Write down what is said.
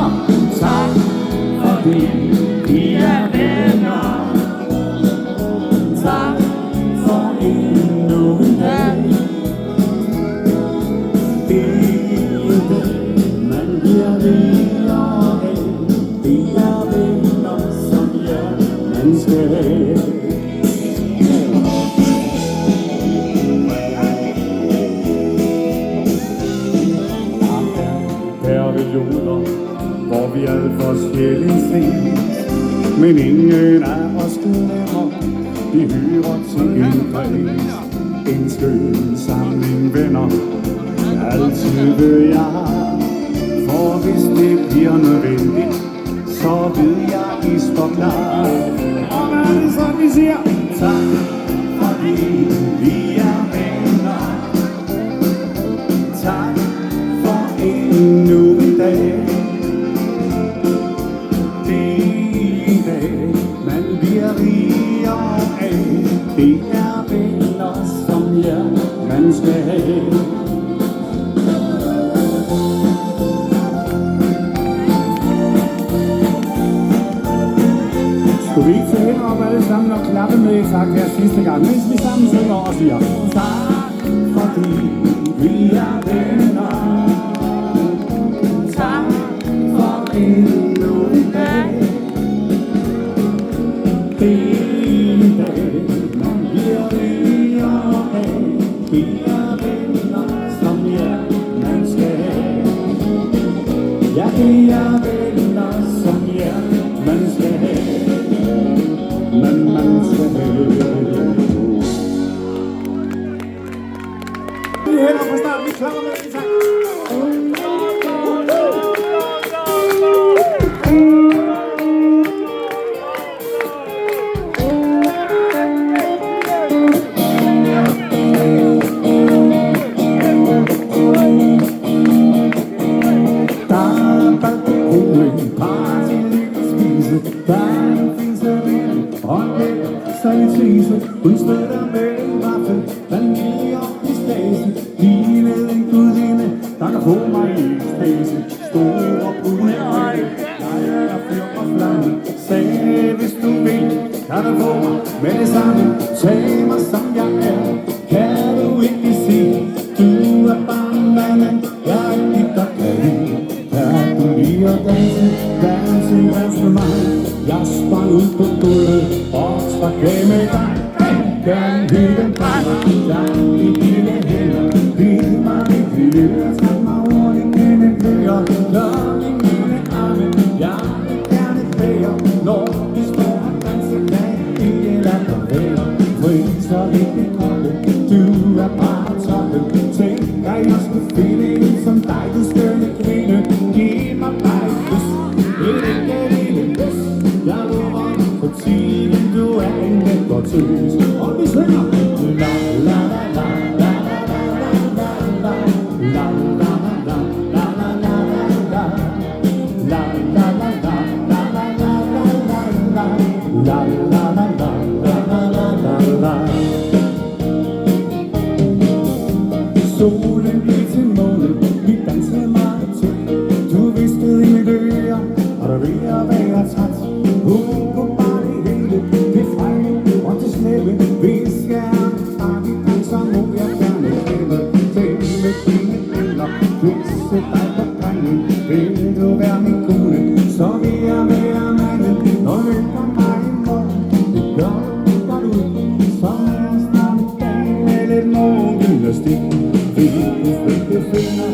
venner. Tak fordi vi er venner. Tak for endnu en dag. Det er det, man bliver rigere af. Det er venner, som man skal have. Perioder, hvor vi alt for sjældent ses, men ingen af os glemmer, vi hører til en kreds. En skøn samling venner, altid vil jeg have. For hvis det bliver nødvendigt, så ved jeg, I står klar. Og hvad er det så, vi siger? Tak, fordi vi er venner. Tak for endnu en dag. Det er en dag, man bliver rigere af. Det er venner, som man skal have. Skulle vi ikke tage hænder op alle sammen og klappe med i takt her sidste gang, mens vi sammen synger og siger tak, fordi vi er venner. Tak for endnu en dag. Det er en dag, man bliver rigere af. Det er venner, som man skal have. Ja, det er venner, som man skal have. Men man skal have. Vi hænder fra starten, vi klapper med i takt. Hun støtter med en vaffel, vanilje op i stase. Lignede en gudinde, der kan få mig i ekstase. Store brune øjne, jeg er fyr og flamme. Sagde, hvis du vil, kan du få mig med det samme. Tag mig som jeg er, kan du ikke sige. Du er bare manden, jeg rigtig godt kan lide. Kan du lide at danse, dans med mig. Jeg sprang ud på gulvet og trak af med dig. Kan høre den brænder, der i dine hænder. Giv mig mit liv, jeg skal mig hurtigt kende kører. Luk i mine arme, jeg vil gerne være. Når vi står og danser, kan ikke lade dig være. Fryser ikke kolde, du er bare toppen. Tænk, at jeg skulle finde en som dig, du skønne kvinde. Giv mig bare et kys, et lille kys. Jeg lover for tiden, du er en lækker tøs. Og vi synger la la la la la la la la la la la la la la la la. Solen blev til månen, vi dansede meget til. Du viskede i mit øre, og der ved at være træt. Hun kunne bare det hele, det fremme og det snæve. Hvis jeg er fra de danser, må jeg gerne kende. Tænk med dine hænder, kysse dig på drengen. Vil du være min kone, så vil jeg være manden. Når lykker mig i morgen, det gør du godt ud. Så er jeg snart i dag med lidt morgengymnastik. Vi finder